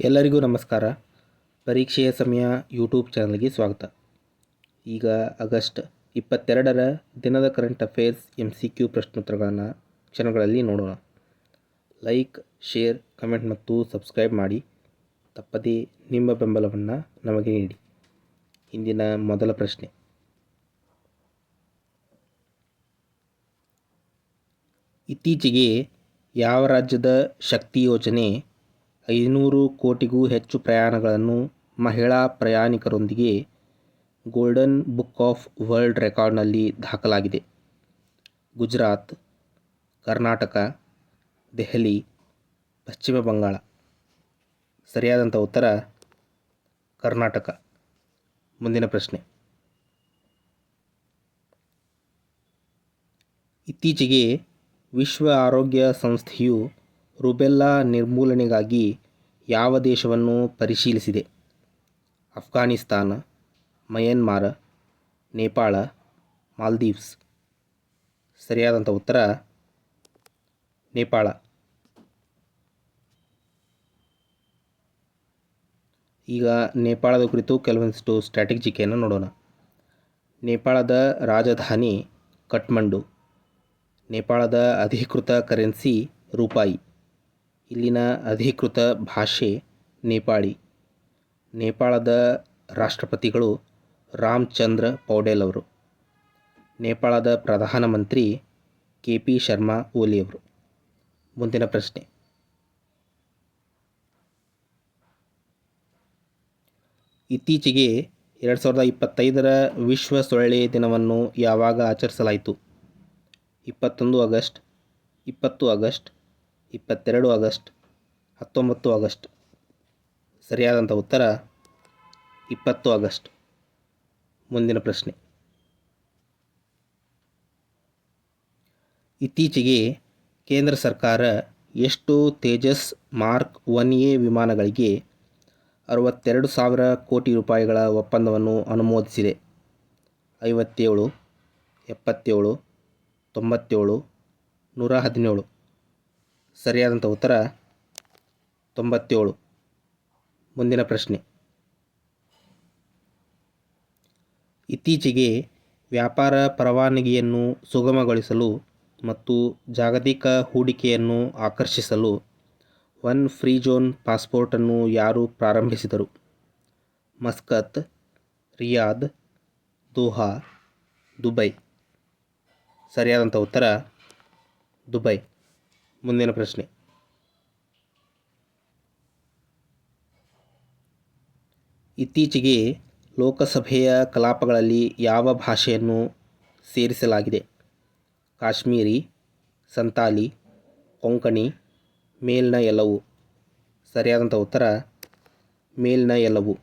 ಎಲ್ಲರಿಗೂ ನಮಸ್ಕಾರ. ಪರೀಕ್ಷೆಯ ಸಮಯ ಯೂಟ್ಯೂಬ್ ಚಾನಲ್ಗೆ ಸ್ವಾಗತ. ಈಗ ಆಗಸ್ಟ್ 22ರ ದಿನದ ಕರೆಂಟ್ ಅಫೇರ್ಸ್ MCQ ಪ್ರಶ್ನೋತ್ತರಗಳನ್ನು ಕ್ಷಣಗಳಲ್ಲಿ ನೋಡೋಣ. ಲೈಕ್, ಶೇರ್, ಕಮೆಂಟ್ ಮತ್ತು ಸಬ್ಸ್ಕ್ರೈಬ್ ಮಾಡಿ. ತಪ್ಪದೇ ನಿಮ್ಮ ಬೆಂಬಲವನ್ನು ನಮಗೆ ನೀಡಿ. ಇಂದಿನ ಮೊದಲ ಪ್ರಶ್ನೆ. ಇತ್ತೀಚೆಗೆ ಯಾವ ರಾಜ್ಯದ ಶಕ್ತಿ ಯೋಜನೆ 500 ಕೋಟಿಗೂ ಹೆಚ್ಚು ಪ್ರಯಾಣಗಳನ್ನು ಮಹಿಳಾ ಪ್ರಯಾಣಿಕರೊಂದಿಗೆ ಗೋಲ್ಡನ್ ಬುಕ್ ಆಫ್ ವರ್ಲ್ಡ್ ರೆಕಾರ್ಡ್ನಲ್ಲಿ ದಾಖಲಾಗಿದೆ? ಗುಜರಾತ್, ಕರ್ನಾಟಕ, ದೆಹಲಿ, ಪಶ್ಚಿಮ ಬಂಗಾಳ. ಸರಿಯಾದಂಥ ಉತ್ತರ ಕರ್ನಾಟಕ. ಮುಂದಿನ ಪ್ರಶ್ನೆ. ಇತ್ತೀಚೆಗೆ ವಿಶ್ವ ಆರೋಗ್ಯ ಸಂಸ್ಥೆಯು ರುಬೆಲ್ಲಾ ನಿರ್ಮೂಲನೆಗಾಗಿ ಯಾವ ದೇಶವನ್ನು ಪರಿಶೀಲಿಸಿದೆ? ಅಫ್ಘಾನಿಸ್ತಾನ, ಮಯನ್ಮಾರ, ನೇಪಾಳ, ಮಾಲ್ದೀವ್ಸ್. ಸರಿಯಾದಂಥ ಉತ್ತರ ನೇಪಾಳ. ಈಗ ನೇಪಾಳದ ಕುರಿತು ಕೆಲವೊಂದಿಷ್ಟು ಸ್ಟ್ರಾಟಜಿಕೆಯನ್ನು ನೋಡೋಣ. ನೇಪಾಳದ ರಾಜಧಾನಿ ಕಠ್ಮಂಡು. ನೇಪಾಳದ ಅಧಿಕೃತ ಕರೆನ್ಸಿ ರೂಪಾಯಿ. ಇಲ್ಲಿನ ಅಧಿಕೃತ ಭಾಷೆ ನೇಪಾಳಿ. ನೇಪಾಳದ ರಾಷ್ಟ್ರಪತಿಗಳು ರಾಮಚಂದ್ರ ಪೌಡೆಲ್ ಅವರು. ನೇಪಾಳದ ಪ್ರಧಾನಮಂತ್ರಿ KP ಶರ್ಮಾ ಓಲಿ ಅವರು. ಮುಂದಿನ ಪ್ರಶ್ನೆ. ಇತ್ತೀಚೆಗೆ 2025ರ ವಿಶ್ವ ಸೊಳ್ಳೆ ದಿನವನ್ನು ಯಾವಾಗ ಆಚರಿಸಲಾಯಿತು? 21 ಆಗಸ್ಟ್, 20 ಆಗಸ್ಟ್, 22 ಆಗಸ್ಟ್, 19 ಆಗಸ್ಟ್. ಸರಿಯಾದಂಥ ಉತ್ತರ 20 ಆಗಸ್ಟ್. ಮುಂದಿನ ಪ್ರಶ್ನೆ. ಇತ್ತೀಚೆಗೆ ಕೇಂದ್ರ ಸರ್ಕಾರ ಎಷ್ಟು ತೇಜಸ್ ಮಾರ್ಕ್ 1A ವಿಮಾನಗಳಿಗೆ 62,000 ಕೋಟಿ ರೂಪಾಯಿಗಳ ಒಪ್ಪಂದವನ್ನು ಅನುಮೋದಿಸಿದೆ? 57, 77, 97, 117. ಸರಿಯಾದಂಥ ಉತ್ತರ 97. ಮುಂದಿನ ಪ್ರಶ್ನೆ. ಇತ್ತೀಚೆಗೆ ವ್ಯಾಪಾರ ಪರವಾನಗಿಯನ್ನು ಸುಗಮಗೊಳಿಸಲು ಮತ್ತು ಜಾಗತಿಕ ಹೂಡಿಕೆಯನ್ನು ಆಕರ್ಷಿಸಲು ಒನ್ ಫ್ರೀ ಝೋನ್ ಪಾಸ್ಪೋರ್ಟನ್ನು ಯಾರು ಪ್ರಾರಂಭಿಸಿದರು? Muscat, Riyadh, Doha, Dubai. ಸರಿಯಾದಂಥ ಉತ್ತರ ದುಬೈ. ಮುಂದಿನ ಪ್ರಶ್ನೆ. ಇತ್ತೀಚೆಗೆ ಲೋಕಸಭೆಯ ಕಲಾಪಗಳಲ್ಲಿ ಯಾವ ಭಾಷೆಯನ್ನು ಸೇರಿಸಲಾಗಿದೆ? ಕಾಶ್ಮೀರಿ, ಸಂತಾಲಿ, ಕೊಂಕಣಿ, ಮೇಲ್ನ ಎಲ್ಲವೂ. ಸರಿಯಾದಂಥ ಉತ್ತರ ಮೇಲ್ನ ಎಲ್ಲವೂ.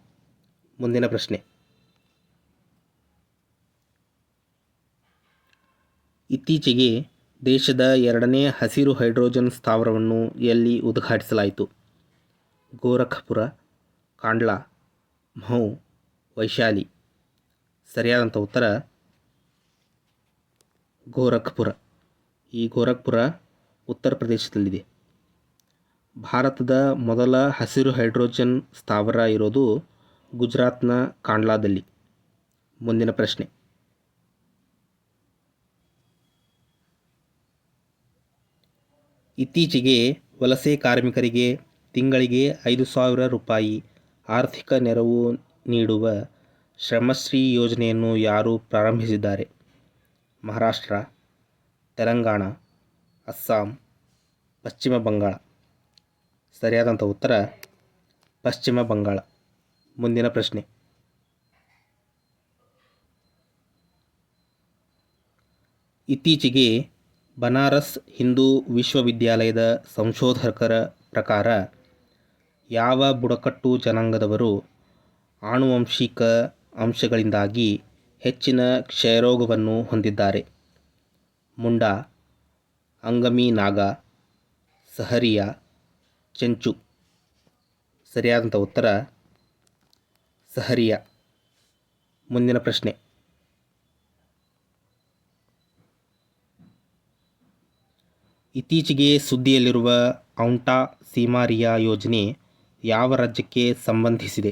ಮುಂದಿನ ಪ್ರಶ್ನೆ. ಇತ್ತೀಚೆಗೆ ದೇಶದ 2ನೇ ಹಸಿರು ಹೈಡ್ರೋಜನ್ ಸ್ಥಾವರವನ್ನು ಎಲ್ಲಿ ಉದ್ಘಾಟಿಸಲಾಯಿತು? ಗೋರಖ್ಪುರ, ಕಾಂಡ್ಲಾ, ಮಹೂ, ವೈಶಾಲಿ. ಸರಿಯಾದಂಥ ಉತ್ತರ ಗೋರಖ್ಪುರ. ಈ ಗೋರಖ್ಪುರ ಉತ್ತರ ಪ್ರದೇಶದಲ್ಲಿದೆ. ಭಾರತದ ಮೊದಲ ಹಸಿರು ಹೈಡ್ರೋಜನ್ ಸ್ಥಾವರ ಇರೋದು ಗುಜರಾತ್ನ ಕಾಂಡ್ಲಾದಲ್ಲಿ. ಮುಂದಿನ ಪ್ರಶ್ನೆ. ಇತ್ತೀಚೆಗೆ ವಲಸೆ ಕಾರ್ಮಿಕರಿಗೆ ತಿಂಗಳಿಗೆ 5,000 ರೂಪಾಯಿ ಆರ್ಥಿಕ ನೆರವು ನೀಡುವ ಶ್ರಮಶ್ರೀ ಯೋಜನೆಯನ್ನು ಯಾರು ಪ್ರಾರಂಭಿಸಿದ್ದಾರೆ? ಮಹಾರಾಷ್ಟ್ರ, ತೆಲಂಗಾಣ, ಅಸ್ಸಾಂ, ಪಶ್ಚಿಮ ಬಂಗಾಳ. ಸರಿಯಾದಂಥ ಉತ್ತರ ಪಶ್ಚಿಮ ಬಂಗಾಳ. ಮುಂದಿನ ಪ್ರಶ್ನೆ. ಇತ್ತೀಚೆಗೆ ಬನಾರಸ್ ಹಿಂದೂ ವಿಶ್ವವಿದ್ಯಾಲಯದ ಸಂಶೋಧಕರ ಪ್ರಕಾರ ಯಾವ ಬುಡಕಟ್ಟು ಜನಾಂಗದವರು ಆನುವಂಶಿಕ ಅಂಶಗಳಿಂದಾಗಿ ಹೆಚ್ಚಿನ ಕ್ಷಯರೋಗವನ್ನು ಹೊಂದಿದ್ದಾರೆ? ಮುಂಡಾ, ಅಂಗಮಿ ನಾಗಾ, ಸಹರಿಯಾ, ಚೆಂಚು. ಸರಿಯಾದಂಥ ಉತ್ತರ ಸಹರಿಯಾ. ಮುಂದಿನ ಪ್ರಶ್ನೆ. ಇತ್ತೀಚೆಗೆ ಸುದ್ದಿಯಲ್ಲಿರುವ ಔಂಟಾ ಸೀಮಾರಿಯಾ ಯೋಜನೆ ಯಾವ ರಾಜ್ಯಕ್ಕೆ ಸಂಬಂಧಿಸಿದೆ?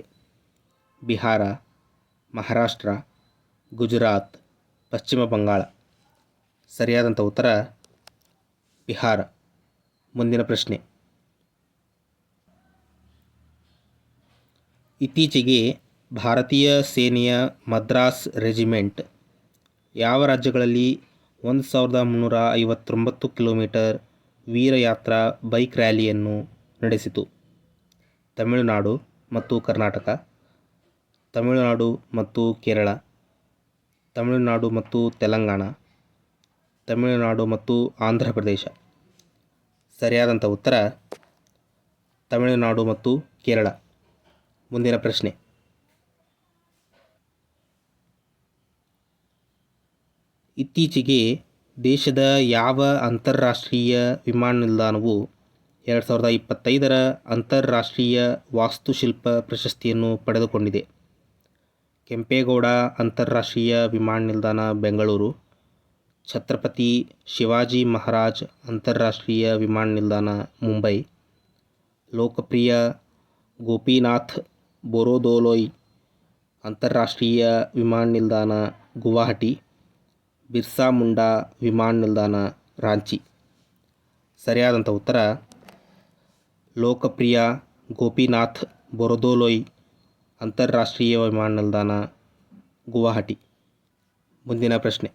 ಬಿಹಾರ, ಮಹಾರಾಷ್ಟ್ರ, ಗುಜರಾತ್, ಪಶ್ಚಿಮ ಬಂಗಾಳ. ಸರಿಯಾದಂಥ ಉತ್ತರ ಬಿಹಾರ. ಮುಂದಿನ ಪ್ರಶ್ನೆ. ಇತ್ತೀಚೆಗೆ ಭಾರತೀಯ ಸೇನೆಯ ಮದ್ರಾಸ್ ರೆಜಿಮೆಂಟ್ ಯಾವ ರಾಜ್ಯಗಳಲ್ಲಿ 1359 ಕಿಲೋಮೀಟರ್ ವೀರಯಾತ್ರಾ ಬೈಕ್ ರ್ಯಾಲಿಯನ್ನು ನಡೆಸಿತು? ತಮಿಳುನಾಡು ಮತ್ತು ಕರ್ನಾಟಕ, ತಮಿಳುನಾಡು ಮತ್ತು ಕೇರಳ, ತಮಿಳುನಾಡು ಮತ್ತು ತೆಲಂಗಾಣ, ತಮಿಳುನಾಡು ಮತ್ತು ಆಂಧ್ರ ಪ್ರದೇಶ. ಸರಿಯಾದಂಥ ಉತ್ತರ ತಮಿಳುನಾಡು ಮತ್ತು ಕೇರಳ. ಮುಂದಿನ ಪ್ರಶ್ನೆ. ಇತ್ತೀಚೆಗೆ ದೇಶದ ಯಾವ ಅಂತಾರಾಷ್ಟ್ರೀಯ ವಿಮಾನ ನಿಲ್ದಾಣವು 2025ರ ಅಂತಾರಾಷ್ಟ್ರೀಯ ವಾಸ್ತುಶಿಲ್ಪ ಪ್ರಶಸ್ತಿಯನ್ನು ಪಡೆದುಕೊಂಡಿದೆ? ಕೆಂಪೇಗೌಡ ಅಂತಾರಾಷ್ಟ್ರೀಯ ವಿಮಾನ ನಿಲ್ದಾಣ ಬೆಂಗಳೂರು, ಛತ್ರಪತಿ ಶಿವಾಜಿ ಮಹಾರಾಜ್ ಅಂತಾರಾಷ್ಟ್ರೀಯ ವಿಮಾನ ನಿಲ್ದಾಣ ಮುಂಬೈ, ಲೋಕಪ್ರಿಯ ಗೋಪಿನಾಥ್ ಬೋರದೋಲೋಯ್ ಅಂತಾರಾಷ್ಟ್ರೀಯ ವಿಮಾನ ನಿಲ್ದಾಣ ಗುವಾಹಟಿ, ಬಿರ್ಸಾ ಮುಂಡಾ ವಿಮಾನ ನಿಲ್ದಾಣ ರಾಂಚಿ. ಸರಿಯಾದಂಥ ಉತ್ತರ ಲೋಕಪ್ರಿಯ ಗೋಪಿನಾಥ್ ಬೋರದೋಲೋಯ್ ಅಂತಾರಾಷ್ಟ್ರೀಯ ವಿಮಾನ ನಿಲ್ದಾಣ ಗುವಾಹಟಿ. ಮುಂದಿನ ಪ್ರಶ್ನೆ.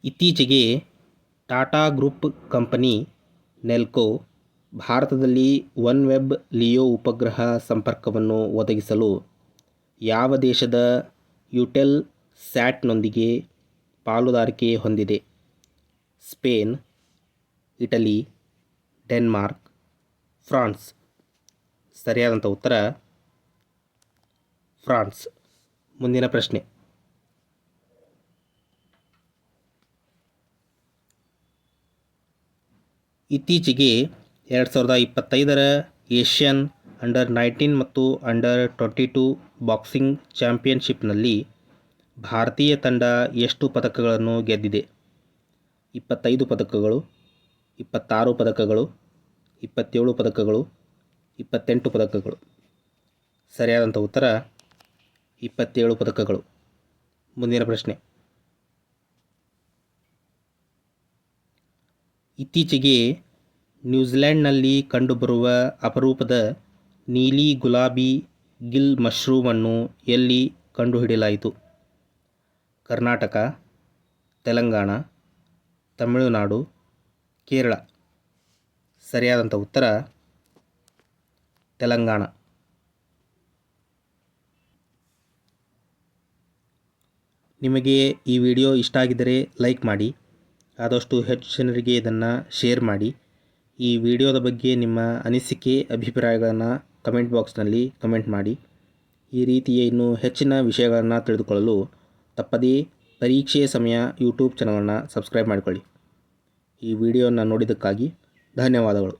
ಇತ್ತೀಚೆಗೆ ಟಾಟಾ ಗ್ರೂಪ್ ಕಂಪನಿ ನೆಲ್ಕೋ ಭಾರತದಲ್ಲಿ ಒನ್ವೆಬ್ ಲಿಯೋ ಉಪಗ್ರಹ ಸಂಪರ್ಕವನ್ನು ಒದಗಿಸಲು ಯಾವ ದೇಶದ ಯುಟೆಲ್ ಸ್ಯಾಟ್ನೊಂದಿಗೆ ಪಾಲುದಾರಿಕೆ ಹೊಂದಿದೆ? Spain, Italy, Denmark, France. ಸರಿಯಾದಂಥ ಉತ್ತರ ಫ್ರಾನ್ಸ್. ಮುಂದಿನ ಪ್ರಶ್ನೆ. ಇತ್ತೀಚೆಗೆ 2025ರ ಏಷ್ಯನ್ ಅಂಡರ್-19 ಮತ್ತು ಅಂಡರ್-22 ಬಾಕ್ಸಿಂಗ್ ಚಾಂಪಿಯನ್ಶಿಪ್ನಲ್ಲಿ ಭಾರತೀಯ ತಂಡ ಎಷ್ಟು ಪದಕಗಳನ್ನು ಗೆದ್ದಿದೆ? 25 ಪದಕಗಳು, 26 ಪದಕಗಳು, 27 ಪದಕಗಳು, 28 ಪದಕಗಳು. ಸರಿಯಾದಂಥ ಉತ್ತರ 27 ಪದಕಗಳು. ಮುಂದಿನ ಪ್ರಶ್ನೆ. ಇತ್ತೀಚೆಗೆ ನ್ಯೂಜಿಲೆಂಡ್ನಲ್ಲಿ ಕಂಡುಬರುವ ಅಪರೂಪದ ನೀಲಿ ಗುಲಾಬಿ ಗಿಲ್ ಮಶ್ರೂಮನ್ನು ಎಲ್ಲಿ ಕಂಡುಹಿಡಿಯಲಾಯಿತು? ಕರ್ನಾಟಕ, ತೆಲಂಗಾಣ, ತಮಿಳುನಾಡು, ಕೇರಳ. ಸರಿಯಾದಂಥ ಉತ್ತರ ತೆಲಂಗಾಣ. ನಿಮಗೆ ಈ ವಿಡಿಯೋ ಇಷ್ಟ ಆಗಿದ್ದರೆ ಲೈಕ್ ಮಾಡಿ, ಆದಷ್ಟು ಹೆಚ್ಚು ಜನರಿಗೆ ಇದನ್ನು ಶೇರ್ ಮಾಡಿ. ಈ ವಿಡಿಯೋದ ಬಗ್ಗೆ ನಿಮ್ಮ ಅನಿಸಿಕೆ ಅಭಿಪ್ರಾಯಗಳನ್ನು ಕಮೆಂಟ್ ಬಾಕ್ಸ್ನಲ್ಲಿ ಕಮೆಂಟ್ ಮಾಡಿ. ಈ ರೀತಿಯ ಇನ್ನೂ ಹೆಚ್ಚಿನ ವಿಷಯಗಳನ್ನು ತಿಳಿದುಕೊಳ್ಳಲು ತಪ್ಪದೇ ಪರೀಕ್ಷೆಯ ಸಮಯ ಯೂಟ್ಯೂಬ್ ಚಾನಲನ್ನು ಸಬ್ಸ್ಕ್ರೈಬ್ ಮಾಡಿಕೊಳ್ಳಿ. ಈ ವಿಡಿಯೋನ ನೋಡಿದ್ದಕ್ಕಾಗಿ ಧನ್ಯವಾದಗಳು.